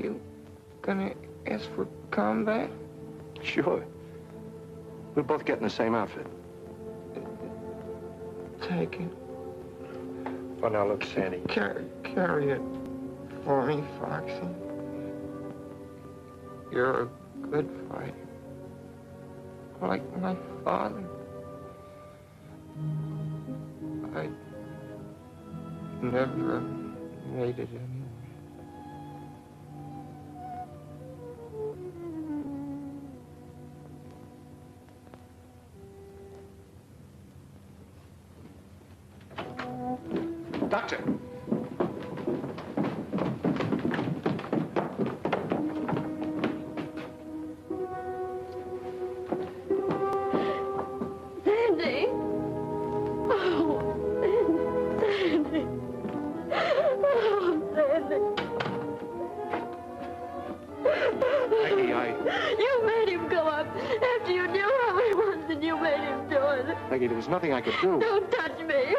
You gonna ask for combat? Sure. We'll both get in the same outfit. Take it. Oh, now look, Sandy. Carry it for me, Foxy. You're a good fighter. Like my father. I never made it anyway. Doctor! Sandy! Oh, Sandy! Oh, Sandy! Maggie, You made him go up after you knew how he was and you made him do it. Maggie, there was nothing I could do. Don't touch me.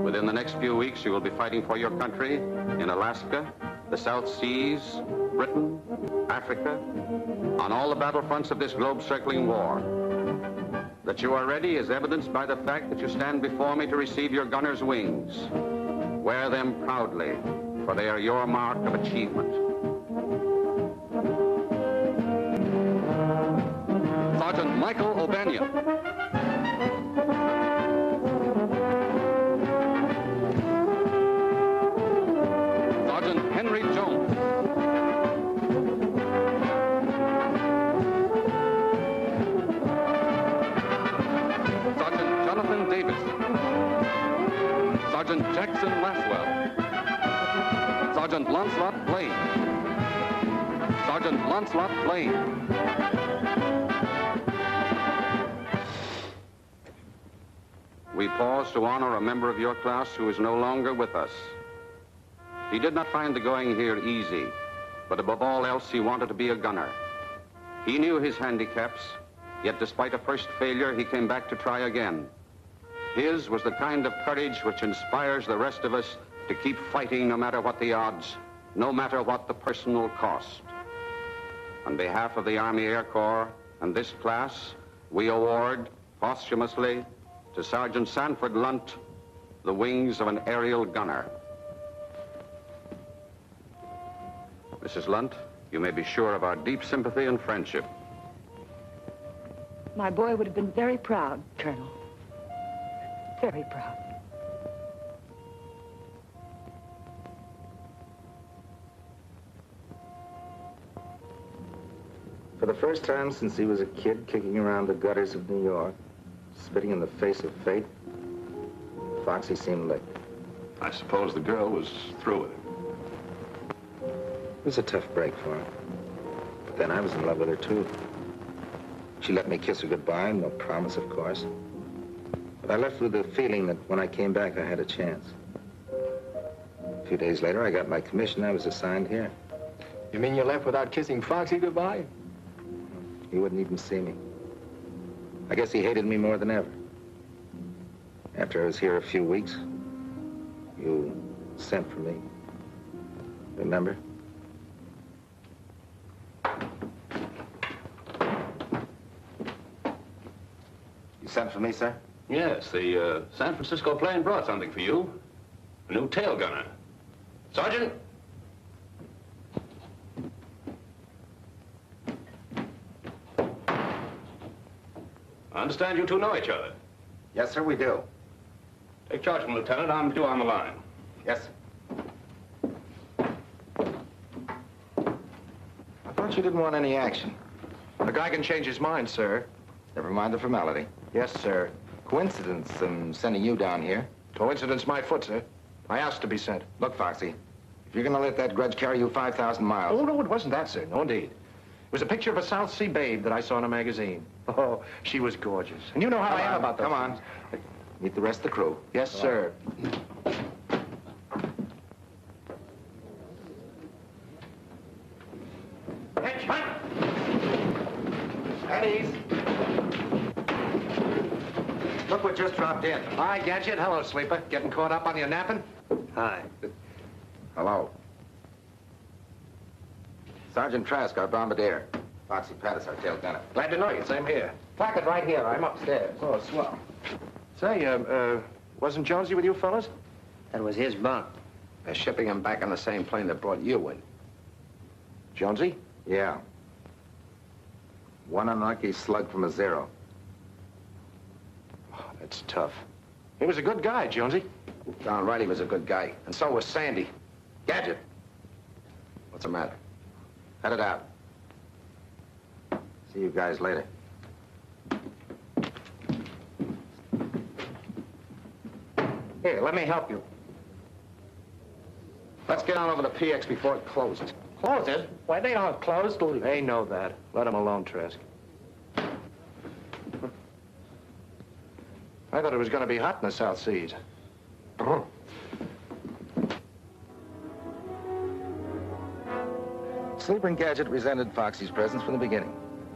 Within the next few weeks, you will be fighting for your country in Alaska, the South Seas, Britain, Africa, on all the battlefronts of this globe-circling war. That you are ready is evidenced by the fact that you stand before me to receive your gunner's wings. Wear them proudly, for they are your mark of achievement. Sergeant Michael O'Banion. Sergeant Henry Jones. Sergeant Jonathan Davis. Sergeant Jackson Laswell. Sergeant Lancelot Blaine. Sergeant Lancelot Blaine. We pause to honor a member of your class who is no longer with us. He did not find the going here easy, but above all else, he wanted to be a gunner. He knew his handicaps, yet despite a first failure, he came back to try again. His was the kind of courage which inspires the rest of us to keep fighting no matter what the odds, no matter what the personal cost. On behalf of the Army Air Corps and this class, we award posthumously to Sergeant Sanford Lunt the wings of an aerial gunner. Mrs. Lunt, you may be sure of our deep sympathy and friendship. My boy would have been very proud, Colonel. Very proud. For the first time since he was a kid kicking around the gutters of New York, spitting in the face of fate, Foxy seemed licked. I suppose the girl was through with him. It was a tough break for her. But then I was in love with her, too. She let me kiss her goodbye, no promise, of course. But I left with the feeling that when I came back, I had a chance. A few days later, I got my commission. I was assigned here. You mean you left without kissing Foxy goodbye? He wouldn't even see me. I guess he hated me more than ever. After I was here a few weeks, you sent for me. Remember? You sent for me, sir? Yes, the San Francisco plane brought something for you. A new tail gunner. Sergeant? I understand you two know each other. Yes, sir, we do. Take charge of him, Lieutenant. I'm due on the line. Yes. I thought you didn't want any action. The guy can change his mind, sir. Never mind the formality. Yes, sir. Coincidence, sending you down here. Coincidence my foot, sir. I asked to be sent. Look, Foxy, if you're gonna let that grudge carry you 5,000 miles... Oh, no, it wasn't that, sir. No, indeed. It was a picture of a South Sea babe that I saw in a magazine. Oh, she was gorgeous. And you know how I am about those Come on. Meet the rest of the crew. Yes, sir. At ease. Look what just dropped in. Hi, Gadget. Hello, Sleeper. Getting caught up on your napping? Hi. Hello. Sergeant Trask, our bombardier. Foxy Pattis, our tail gunner. Glad to know you. Same here. Placard right here. I'm upstairs. Oh, swell. Say, wasn't Jonesy with you fellas? That was his bunk. They're shipping him back on the same plane that brought you in. Jonesy? Yeah. One unlucky slug from a zero. Oh, that's tough. He was a good guy, Jonesy. Darn right he was a good guy. And so was Sandy. Gadget. What's the matter? Head it out. See you guys later. Here, let me help you. Let's get on over to PX before it closes. Closes? Why, they don't close till... They know that. Let him alone, Trask. I thought it was going to be hot in the South Seas. Sleeper and Gadget resented Foxy's presence from the beginning.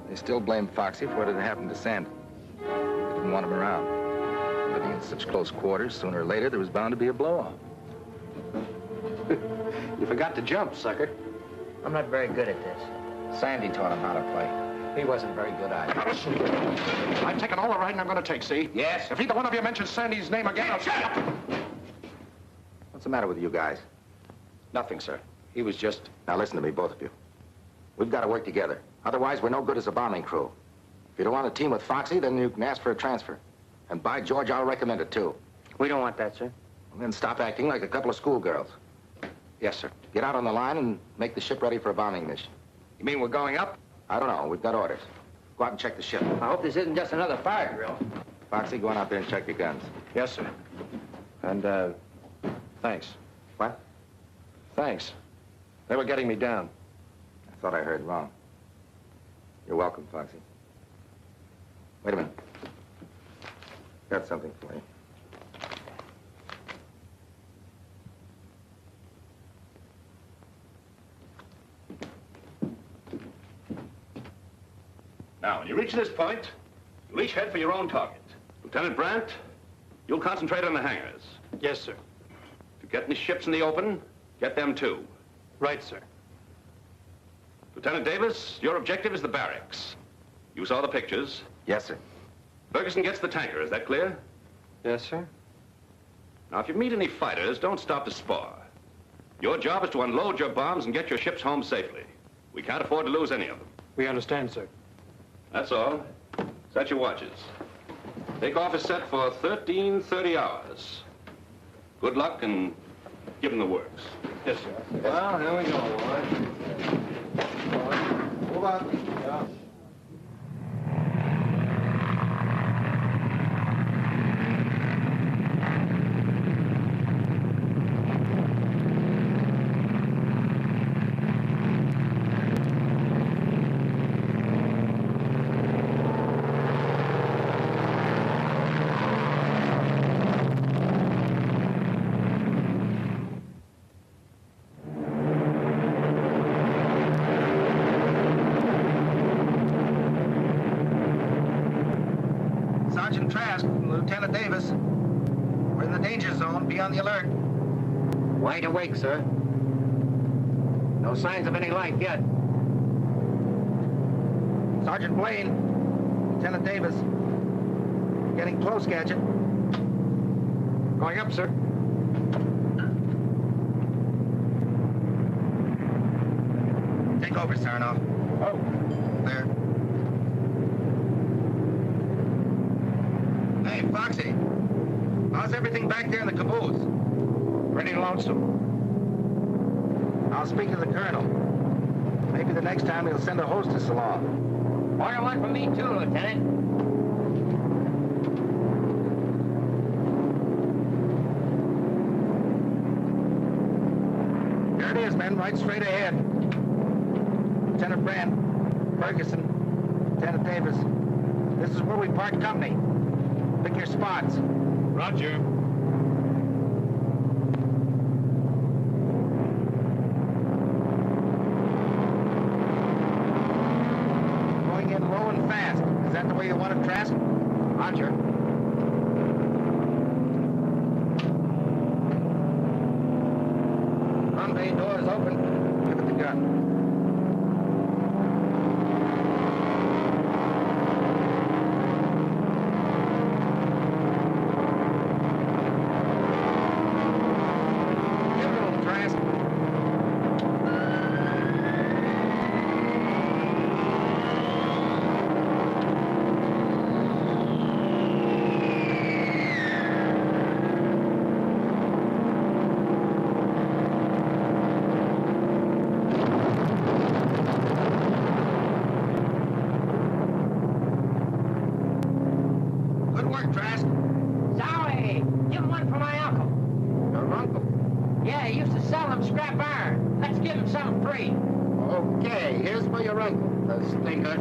They still blamed Foxy for what had happened to Sandy. They didn't want him around. Living in such close quarters, sooner or later, there was bound to be a blow-off. You forgot to jump, sucker. I'm not very good at this. Sandy taught him how to play. He wasn't very good at it. I've taken all the riding I'm going to take, see? Yes. If either one of you mentions Sandy's name again, I'll... Shut up! What's the matter with you guys? Nothing, sir. He was just... Now listen to me, both of you. We've got to work together. Otherwise, we're no good as a bombing crew. If you don't want to team with Foxy, then you can ask for a transfer. And by George, I'll recommend it, too. We don't want that, sir. And then stop acting like a couple of schoolgirls. Yes, sir. Get out on the line and make the ship ready for a bombing mission. You mean we're going up? I don't know. We've got orders. Go out and check the ship. I hope this isn't just another fire drill. Foxy, go on out there and check your guns. Yes, sir. And, thanks. What? Thanks. They were getting me down. I thought I heard wrong. You're welcome, Foxy. Wait a minute. Got something for you. Now, when you reach this point, you'll each head for your own target. Lieutenant Brandt, you'll concentrate on the hangars. Yes, sir. If you get any ships in the open, get them too. Right, sir. Lieutenant Davis, your objective is the barracks. You saw the pictures. Yes, sir. Ferguson gets the tanker, is that clear? Yes, sir. Now, if you meet any fighters, don't stop to spar. Your job is to unload your bombs and get your ships home safely. We can't afford to lose any of them. We understand, sir. That's all. Set your watches. Takeoff is set for 13:30 hours. Good luck and give them the works. Yes, sir. Well, here we go, boys. Move on. Yeah. Sergeant Trask, Lieutenant Davis. We're in the danger zone. Be on the alert. Wide awake, sir. No signs of any life yet. Sergeant Blaine, Lieutenant Davis. Getting close, Gadget. Going up, sir. Take over, Sarnoff. Oh. There. Hey, Foxy. How's everything back there in the caboose? Pretty lonesome. I'll speak to the colonel. Maybe the next time he'll send a hostess along. Order one for me, too, Lieutenant. There it is, men, right straight ahead. Lieutenant Brandt, Ferguson, Lieutenant Davis. This is where we part company. Pick your spots. Roger. Going in low and fast. Is that the way you want it, Trask? Roger. Front bay door is open. Give it the gun. Okay, here's for your uncle, the stinker.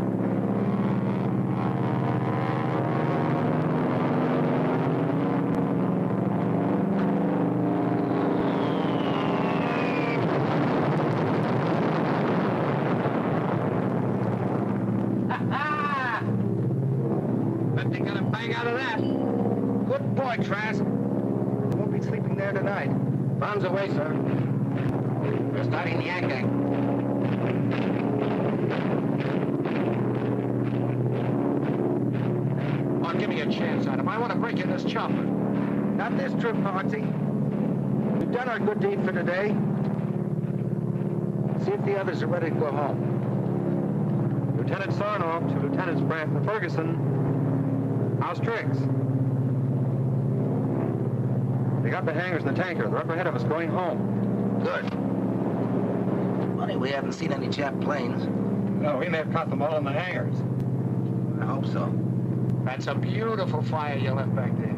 Bet they got a bang out of that. Good boy, Trask. Won't be sleeping there tonight. Bombs away, sir. We're starting the yanking. Oh, give me a chance, Adam. I want to break in this chopper. Not this trip, Foxy. We've done our good deed for today. See if the others are ready to go home. Lieutenant Sarnoff to Lieutenants Brandt and Ferguson. How's tricks? They got the hangars and the tanker. They're up ahead of us going home. Good. Funny, we haven't seen any Jap planes. No, we may have caught them all in the hangars. I hope so. That's a beautiful fire you left back there.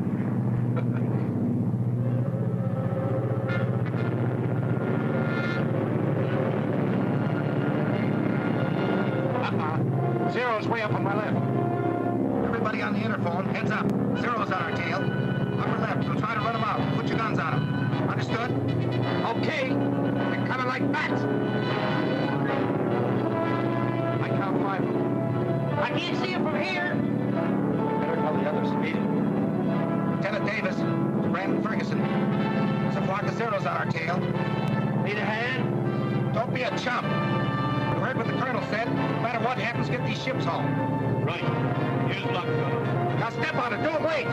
Zero's way up on my left. Everybody on the interphone, heads up. Zero's on our tail. Upper left, we'll try to run them out. Put your guns on them. Understood? Okay. They're coming like bats. I count 5. I can't see it from here. Better tell the others to meet it. Lieutenant Davis, to Brandon Ferguson. There's a flock of Zeros on our tail. Need a hand? Don't be a chump. You heard what the colonel said. No matter what happens, get these ships home. Right. Here's luck, fellow. Now step on it. Don't wait.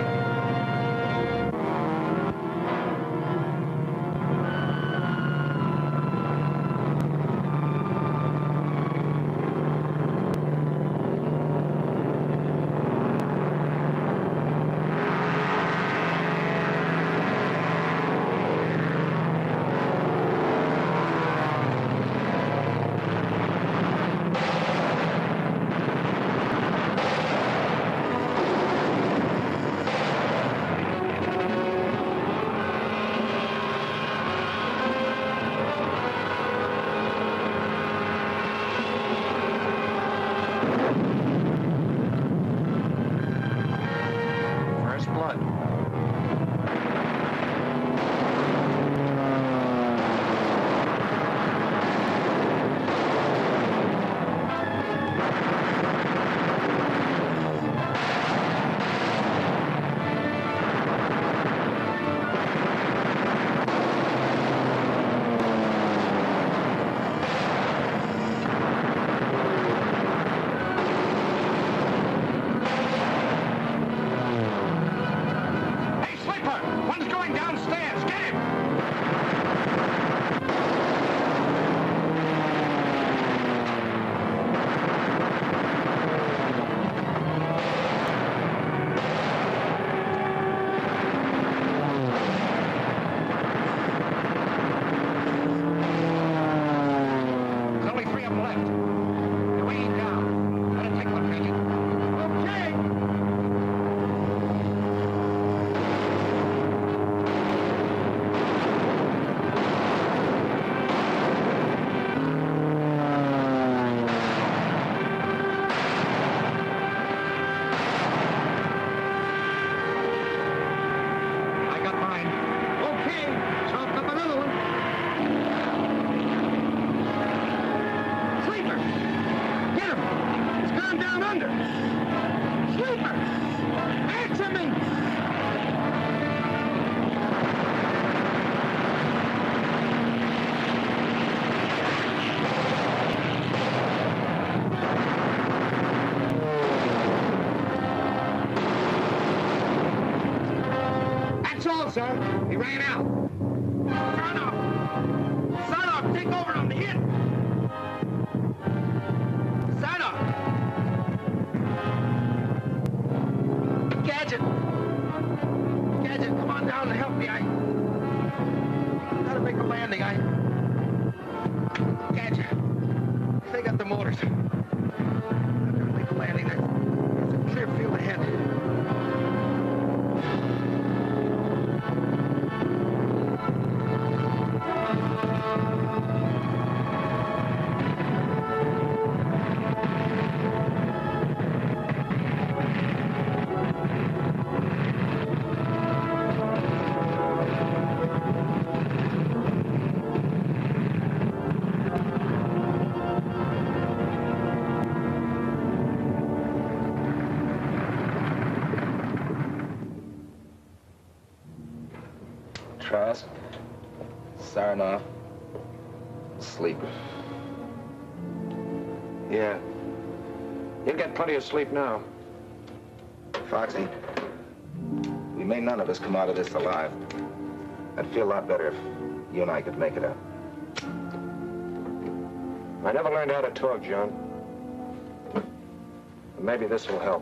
Sir, he ran out. Son of, take over on the hit. Son of. Gadget, come on down and help me. I gotta make a landing. Gadget, they got the motors. I gotta make a landing. There's a clear field ahead. Trask, Sarnoff, sleeper. Yeah. You'll get plenty of sleep now. Foxy, we may none of us come out of this alive. I'd feel a lot better if you and I could make it out. I never learned how to talk, John. But maybe this will help.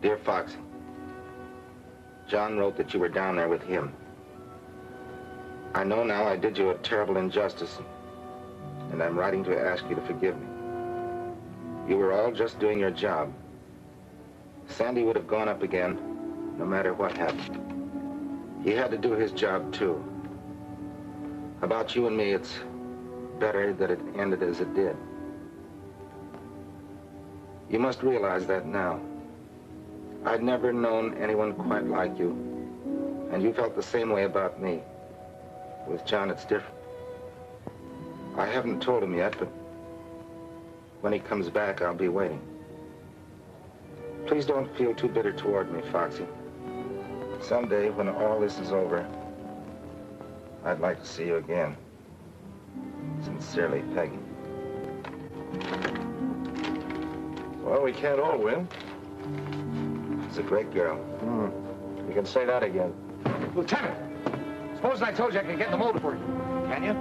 Dear Foxy, John wrote that you were down there with him. I know now I did you a terrible injustice, and I'm writing to ask you to forgive me. You were all just doing your job. Sandy would have gone up again, no matter what happened. He had to do his job, too. About you and me, it's better that it ended as it did. You must realize that now. I'd never known anyone quite like you, and you felt the same way about me. With John, it's different. I haven't told him yet, but when he comes back, I'll be waiting. Please don't feel too bitter toward me, Foxy. Someday, when all this is over, I'd like to see you again. Sincerely, Peggy. Well, we can't all win. She's a great girl. You can say that again. Lieutenant, suppose I told you I could get the motor for you. Can you?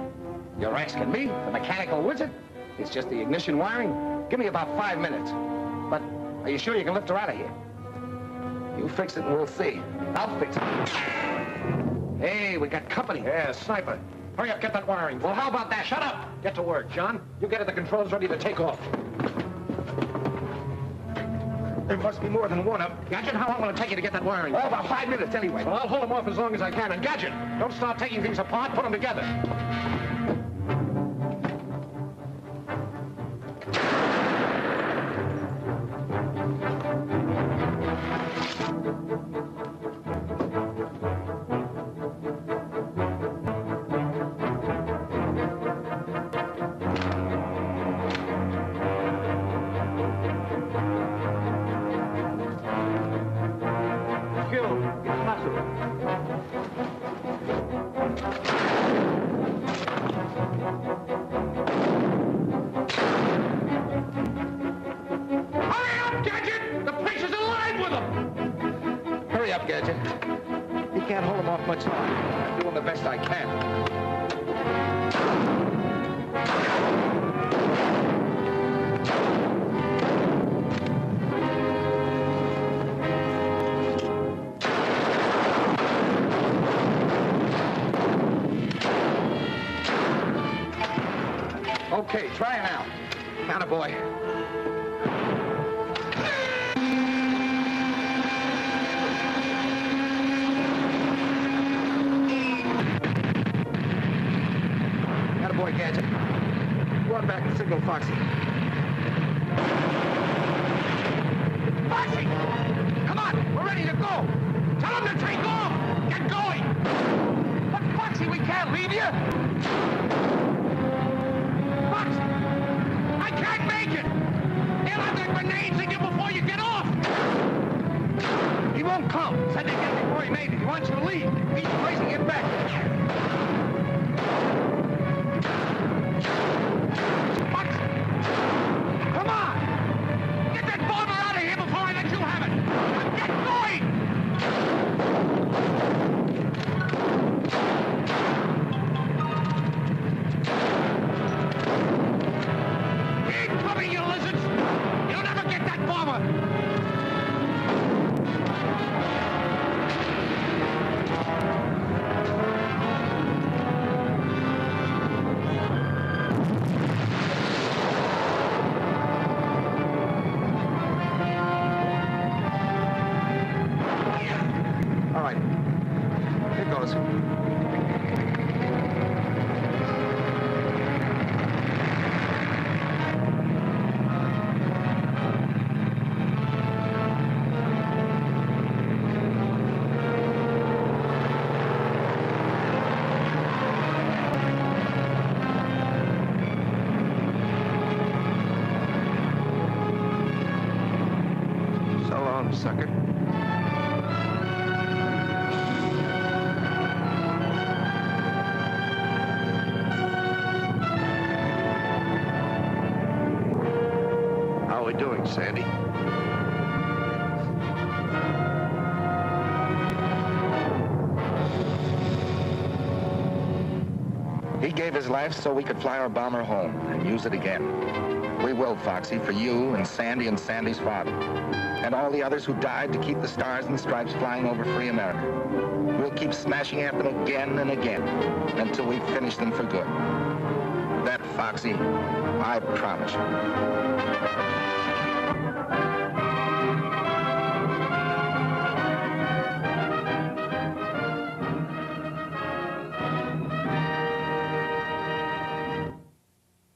You're asking me, the mechanical wizard? It's just the ignition wiring. Give me about 5 minutes. But are you sure you can lift her out of here? You fix it and we'll see. I'll fix it. Hey, we got company. Yeah, sniper. Hurry up, get that wiring. Well, how about that? Shut up! Get to work, John. You get at the controls ready to take off. There must be more than one of them. Gadget, how long will it take you to get that wiring? Oh, about 5 minutes anyway. Well, I'll hold them off as long as I can. And Gadget, don't start taking things apart. Put them together. You can't hold them off much longer. I'm doing the best I can. Okay, try it now. Attaboy. Attaboy, Gadget. Run back and signal Foxy. Foxy! Come on, we're ready to go. Tell him to take off. Get going. But Foxy, we can't leave you. Foxy! I can't make it! They'll have their grenades in you before you get off! He won't come. Said they'd get before he made it. He wants you to leave. He's crazy. Get back. Foxy! Come on! Get that bomber out of here before I let you have it! Get going! Incoming, you lizards! You'll never get that bomber! All right. Here goes. So long, sucker. How are we doing, Sandy? He gave his life so we could fly our bomber home and use it again. We will, Foxy, for you and Sandy's father. And all the others who died to keep the stars and stripes flying over free America. We'll keep smashing at them again and again until we finish them for good. That, Foxy, I promise you.